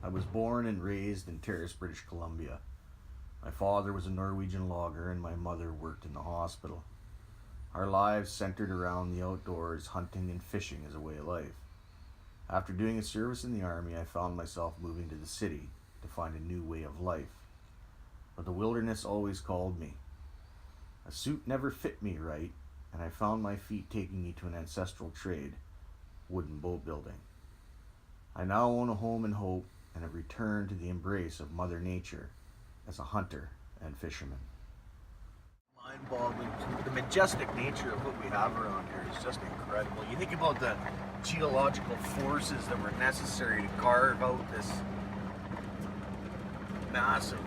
I was born and raised in Terrace, British Columbia. My father was a Norwegian logger and my mother worked in the hospital. Our lives centered around the outdoors, hunting and fishing as a way of life. After doing a service in the army, I found myself moving to the city to find a new way of life. But the wilderness always called me. A suit never fit me right, and I found my feet taking me to an ancestral trade, wooden boat building. I now own a home in Hope and have returned to the embrace of Mother Nature as a hunter and fisherman. Mind-boggling. The majestic nature of what we have around here is just incredible. You think about the geological forces that were necessary to carve out this massive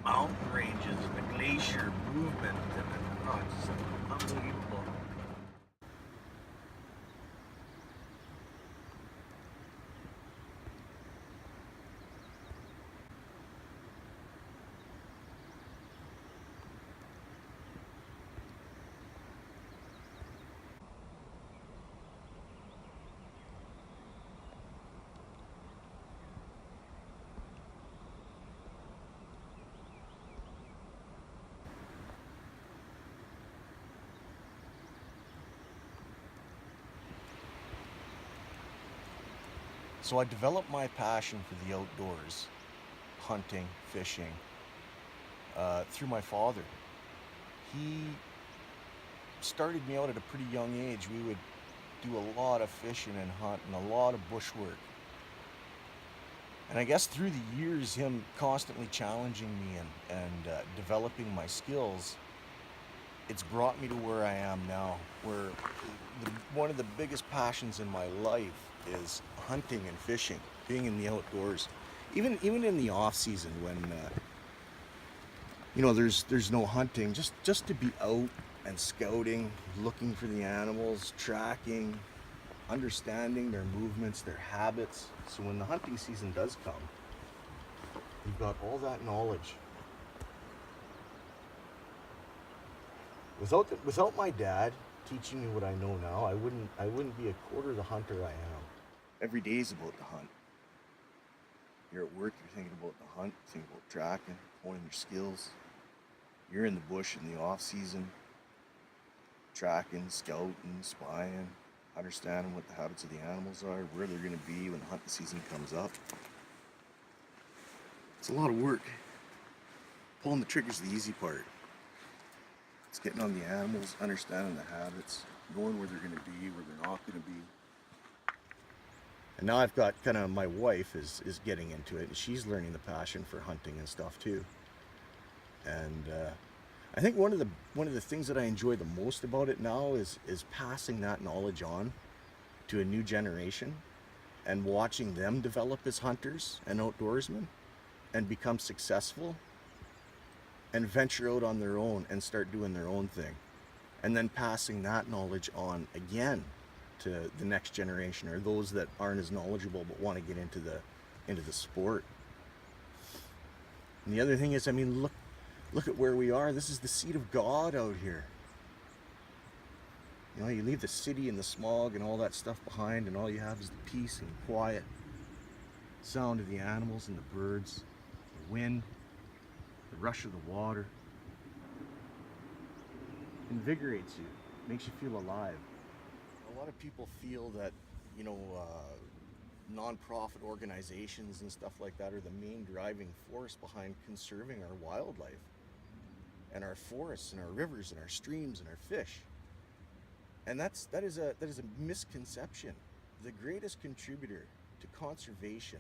mountain ranges and the glacier movement, and it's just unbelievable. So I developed my passion for the outdoors, hunting, fishing, through my father. He started me out at a pretty young age. We would do a lot of fishing and hunting, a lot of bush work. And I guess through the years, him constantly challenging me and developing my skills, it's brought me to where I am now, where one of the biggest passions in my life is hunting and fishing, being in the outdoors. Even in the off season when there's no hunting, just to be out and scouting, looking for the animals, tracking, understanding their movements, their habits. So when the hunting season does come, you've got all that knowledge. Without my dad teaching me what I know now, I wouldn't be a quarter the hunter I am. Every day is about the hunt. You're at work, you're thinking about the hunt, thinking about tracking, honing your skills. You're in the bush in the off season, tracking, scouting, spying, understanding what the habits of the animals are, where they're going to be when the hunting season comes up. It's a lot of work. Pulling the trigger's the easy part. It's getting on the animals, understanding the habits, knowing where they're going to be, where they're not going to be. And now I've got kind of my wife is getting into it, and she's learning the passion for hunting and stuff too. And I think one of the things that I enjoy the most about it now is passing that knowledge on to a new generation and watching them develop as hunters and outdoorsmen and become successful and venture out on their own and start doing their own thing, and then passing that knowledge on again to the next generation or those that aren't as knowledgeable but want to get into the sport. And the other thing is, I mean, look at where we are. This is the seat of God out here. You know, you leave the city and the smog and all that stuff behind, and all you have is the peace and quiet sound of the animals and the birds, the wind, the rush of the water. Invigorates you, makes you feel alive. A lot of people feel that, non-profit organizations and stuff like that are the main driving force behind conserving our wildlife and our forests and our rivers and our streams and our fish. And that is a misconception. The greatest contributor to conservation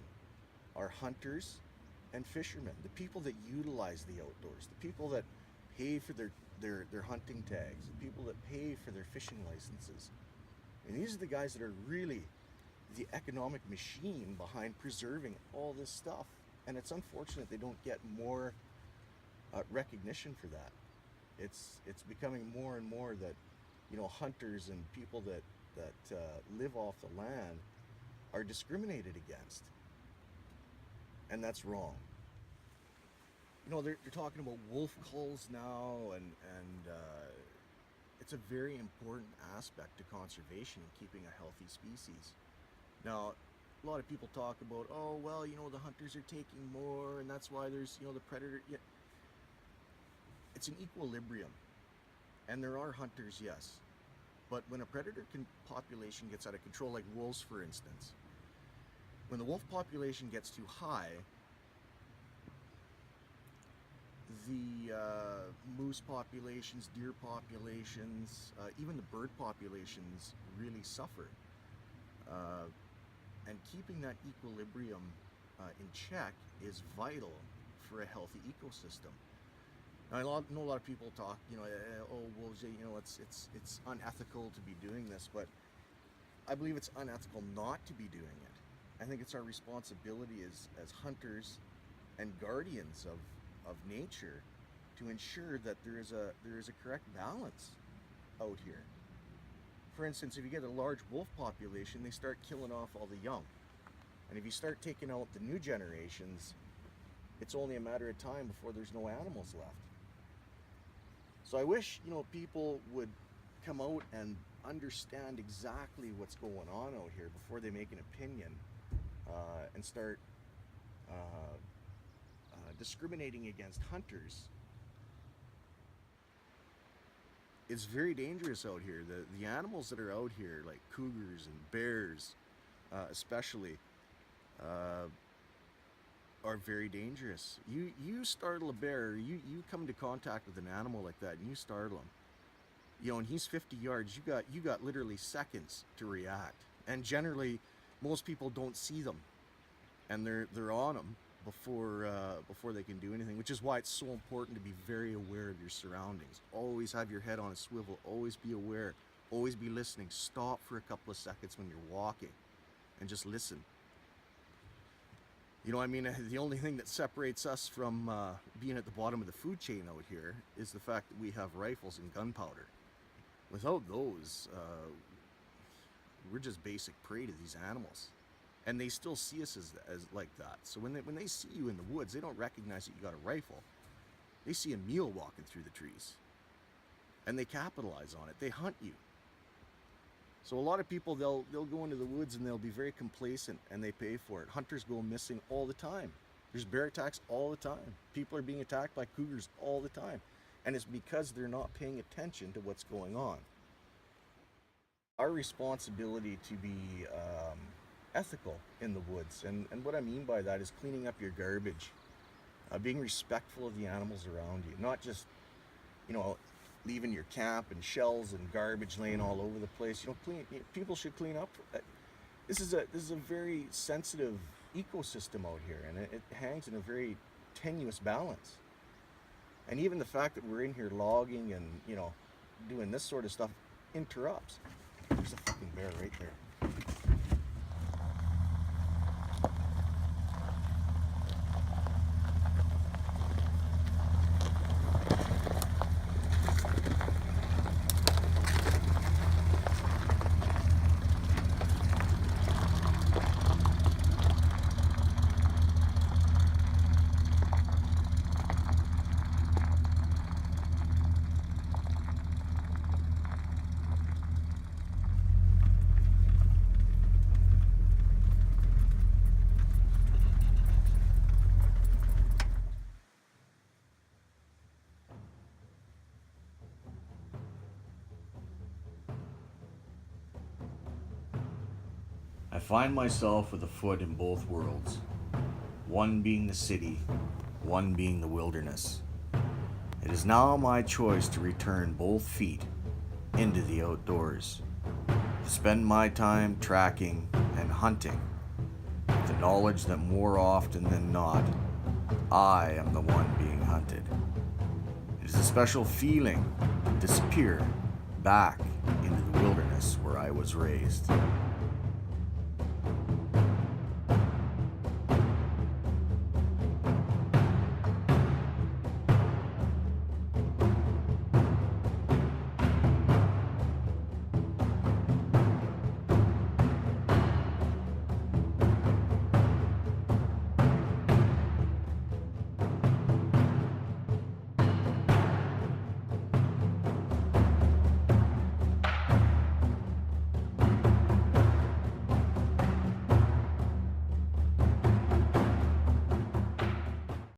are hunters and fishermen, the people that utilize the outdoors, the people that pay for their hunting tags, the people that pay for their fishing licenses. And these are the guys that are really the economic machine behind preserving all this stuff. And it's unfortunate they don't get more recognition for that. It's becoming more and more that hunters and people that live off the land are discriminated against, and that's wrong. They're talking about wolf culls now, and it's a very important aspect to conservation and keeping a healthy species. Now, a lot of people talk about, oh, well, the hunters are taking more, and that's why there's, the predator. Yeah, it's an equilibrium, and there are hunters, yes, but when a predator population gets out of control, like wolves, for instance, when the wolf population gets too high, the moose populations, deer populations, even the bird populations really suffer. And keeping that equilibrium in check is vital for a healthy ecosystem. Now, I know a lot of people talk, oh, well, it's unethical to be doing this, but I believe it's unethical not to be doing it. I think it's our responsibility as hunters and guardians of nature to ensure that there is a correct balance out here. For instance, if you get a large wolf population, they start killing off all the young. And if you start taking out the new generations, it's only a matter of time before there's no animals left. So I wish, people would come out and understand exactly what's going on out here before they make an opinion and start discriminating against hunters. It's very dangerous out here. The animals that are out here, like cougars and bears especially, are very dangerous. You startle a bear, you come into contact with an animal like that and you startle him, and he's 50 yards, you got literally seconds to react. And generally most people don't see them, and they're on them before they can do anything, which is why it's so important to be very aware of your surroundings. Always have your head on a swivel, always be aware, always be listening. Stop for a couple of seconds when you're walking and just listen. The only thing that separates us from being at the bottom of the food chain out here is the fact that we have rifles and gunpowder. Without those, we're just basic prey to these animals. And they still see us as like that. So when they see you in the woods, they don't recognize that you got a rifle. They see a meal walking through the trees, and they capitalize on it. They hunt you. So a lot of people, they'll go into the woods and they'll be very complacent, and they pay for it. Hunters go missing all the time. There's bear attacks all the time. People are being attacked by cougars all the time, and it's because they're not paying attention to what's going on. Our responsibility to be ethical in the woods, and what I mean by that is cleaning up your garbage, being respectful of the animals around you, not just leaving your camp and shells and garbage laying all over the place. People should clean up. This is a very sensitive ecosystem out here, and it hangs in a very tenuous balance. And even the fact that we're in here logging and doing this sort of stuff interrupts. There's a fucking bear right there. I find myself with a foot in both worlds, one being the city, one being the wilderness. It is now my choice to return both feet into the outdoors, to spend my time tracking and hunting, with the knowledge that more often than not, I am the one being hunted. It is a special feeling to disappear back into the wilderness where I was raised.